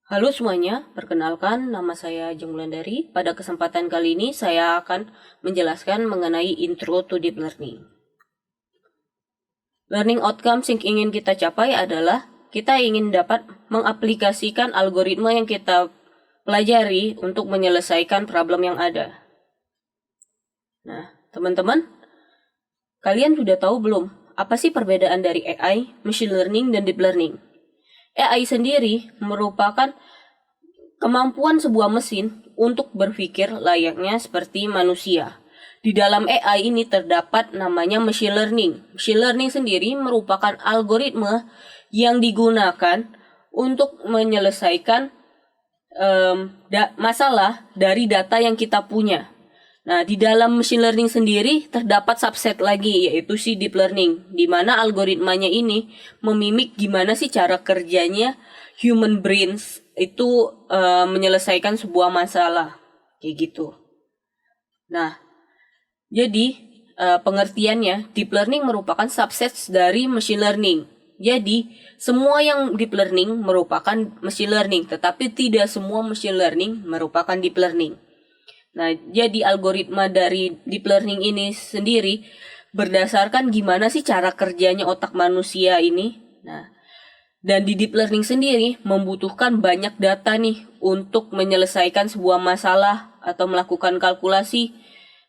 Halo semuanya, perkenalkan nama saya Jeng Wulandari. Pada kesempatan kali ini saya akan menjelaskan mengenai Intro to Deep Learning. Learning outcomes yang ingin kita capai adalah kita ingin dapat mengaplikasikan algoritma yang kita pelajari untuk menyelesaikan problem yang ada. Nah, teman-teman, kalian sudah tahu belum apa sih perbedaan dari AI, Machine Learning, dan Deep Learning? AI sendiri merupakan kemampuan sebuah mesin untuk berpikir layaknya seperti manusia. Di dalam AI ini terdapat namanya machine learning. Machine learning sendiri merupakan algoritma yang digunakan untuk menyelesaikan masalah dari data yang kita punya. Nah, di dalam machine learning sendiri terdapat subset lagi, yaitu si deep learning, di mana algoritmanya ini memimik gimana sih cara kerjanya human brains itu menyelesaikan sebuah masalah, kayak gitu. Nah, jadi pengertiannya, deep learning merupakan subset dari machine learning. Jadi, semua yang deep learning merupakan machine learning, tetapi tidak semua machine learning merupakan deep learning. Nah, jadi algoritma dari deep learning ini sendiri berdasarkan gimana sih cara kerjanya otak manusia ini. Nah, dan di deep learning sendiri membutuhkan banyak data nih untuk menyelesaikan sebuah masalah atau melakukan kalkulasi,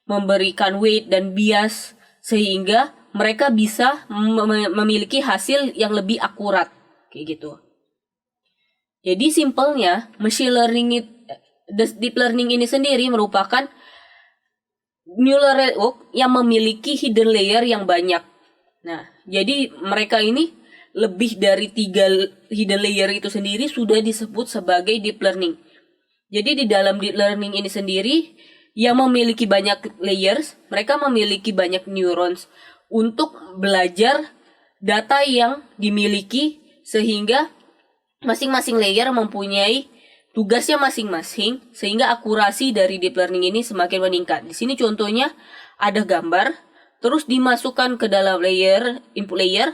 memberikan weight dan bias sehingga mereka bisa memiliki hasil yang lebih akurat kayak gitu. Jadi simpelnya machine learning deep learning ini sendiri merupakan neural network yang memiliki hidden layer yang banyak. Nah, jadi mereka ini lebih dari 3 hidden layer itu sendiri sudah disebut sebagai deep learning. Jadi di dalam deep learning ini sendiri yang memiliki banyak layers, mereka memiliki banyak neurons untuk belajar data yang dimiliki sehingga masing-masing layer mempunyai tugasnya masing-masing sehingga akurasi dari deep learning ini semakin meningkat. Di sini contohnya ada gambar, terus dimasukkan ke dalam layer input layer,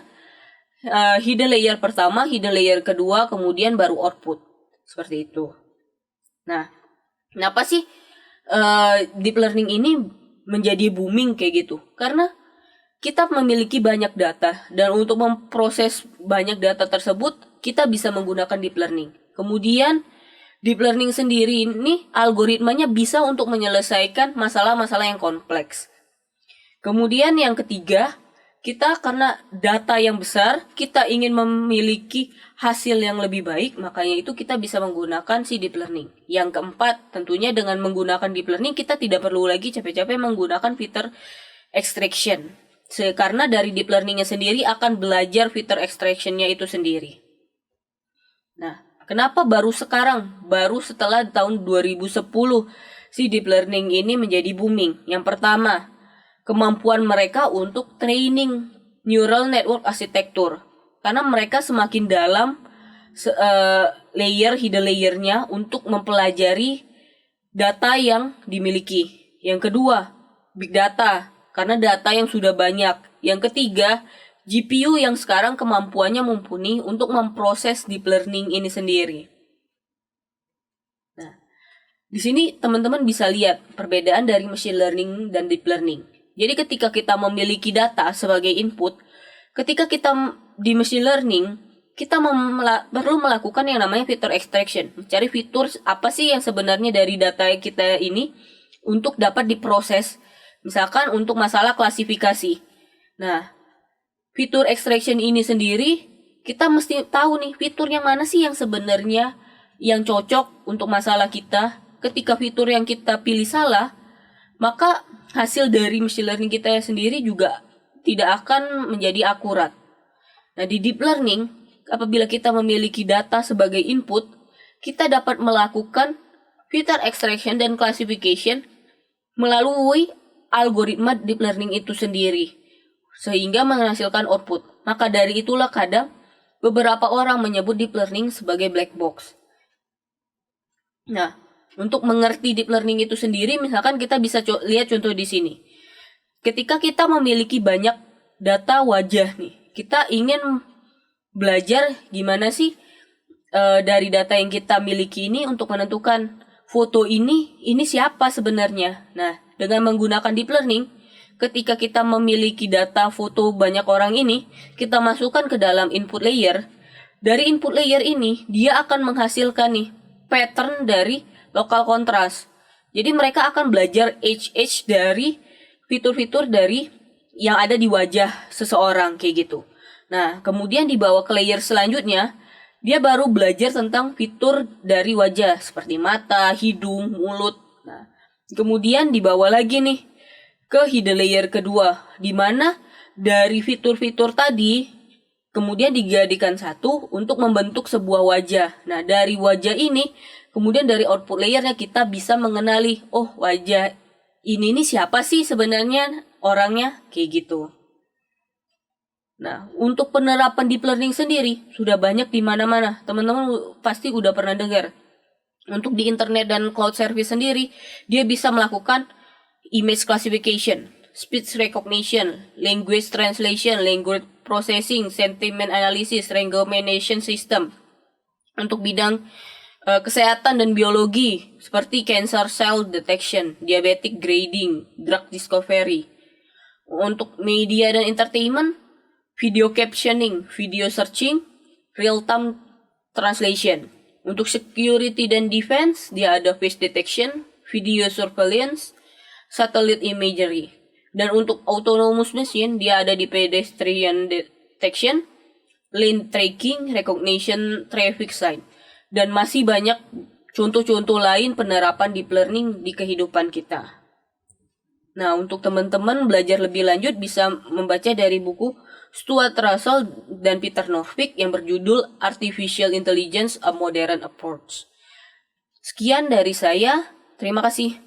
hidden layer pertama, hidden layer kedua, kemudian baru output seperti itu. Nah, kenapa sih deep learning ini menjadi booming kayak gitu? Karena kita memiliki banyak data dan untuk memproses banyak data tersebut kita bisa menggunakan deep learning. Kemudian deep learning sendiri ini algoritmanya bisa untuk menyelesaikan masalah-masalah yang kompleks. Kemudian yang ketiga, kita karena data yang besar, kita ingin memiliki hasil yang lebih baik, makanya itu kita bisa menggunakan si deep learning. Yang keempat, tentunya dengan menggunakan deep learning kita tidak perlu lagi capek-capek menggunakan fitur extraction. Karena dari deep learningnya sendiri akan belajar fitur extractionnya itu sendiri. Nah, kenapa baru sekarang, baru setelah tahun 2010 si deep learning ini menjadi booming? Yang pertama, kemampuan mereka untuk training neural network arsitektur. Karena mereka semakin dalam hidden layernya untuk mempelajari data yang dimiliki. Yang kedua, big data. Karena data yang sudah banyak. Yang ketiga, GPU yang sekarang kemampuannya mumpuni untuk memproses deep learning ini sendiri. Nah, di sini teman-teman bisa lihat perbedaan dari machine learning dan deep learning. Jadi ketika kita memiliki data sebagai input, ketika kita di machine learning, kita perlu melakukan yang namanya fitur extraction. Mencari fitur apa sih yang sebenarnya dari data kita ini untuk dapat diproses. Misalkan untuk masalah klasifikasi. Nah, fitur extraction ini sendiri kita mesti tahu nih fitur yang mana sih yang sebenarnya yang cocok untuk masalah kita. Ketika fitur yang kita pilih salah, maka hasil dari machine learning kita sendiri juga tidak akan menjadi akurat. Nah, di deep learning, apabila kita memiliki data sebagai input, kita dapat melakukan filter extraction dan classification melalui algoritma deep learning itu sendiri, sehingga menghasilkan output. Maka dari itulah kadang beberapa orang menyebut deep learning sebagai black box. Nah, untuk mengerti deep learning itu sendiri, misalkan kita bisa lihat contoh di sini. Ketika kita memiliki banyak data wajah nih, kita ingin belajar gimana sih dari data yang kita miliki ini untuk menentukan foto ini siapa sebenarnya. Nah, dengan menggunakan deep learning, ketika kita memiliki data foto banyak orang ini, kita masukkan ke dalam input layer. Dari input layer ini, dia akan menghasilkan nih pattern dari local contrast. Jadi mereka akan belajar edge dari fitur-fitur dari yang ada di wajah seseorang kayak gitu. Nah, kemudian dibawa ke layer selanjutnya, dia baru belajar tentang fitur dari wajah seperti mata, hidung, mulut. Nah, kemudian dibawa lagi nih ke hidden layer kedua, di mana dari fitur-fitur tadi kemudian dijadikan satu untuk membentuk sebuah wajah. Nah, dari wajah ini, kemudian dari output layernya kita bisa mengenali, oh wajah ini nih siapa sih sebenarnya orangnya, kayak gitu. Nah, untuk penerapan deep learning sendiri sudah banyak di mana-mana. Teman-teman pasti udah pernah dengar. Untuk di internet dan cloud service sendiri, dia bisa melakukan image classification, speech recognition, language translation, language processing, sentiment analysis, recommendation system. Untuk bidang kesehatan dan biologi seperti cancer cell detection, diabetic grading, drug discovery. Untuk media dan entertainment, video captioning, video searching, real-time translation. Untuk security dan defense, dia ada face detection, video surveillance, satellite imagery. Dan untuk autonomous machine, dia ada di pedestrian detection, lane tracking, recognition, traffic sign. Dan masih banyak contoh-contoh lain penerapan deep learning di kehidupan kita. Nah, untuk teman-teman belajar lebih lanjut bisa membaca dari buku Stuart Russell dan Peter Norvig yang berjudul Artificial Intelligence: A Modern Approach. Sekian dari saya, terima kasih.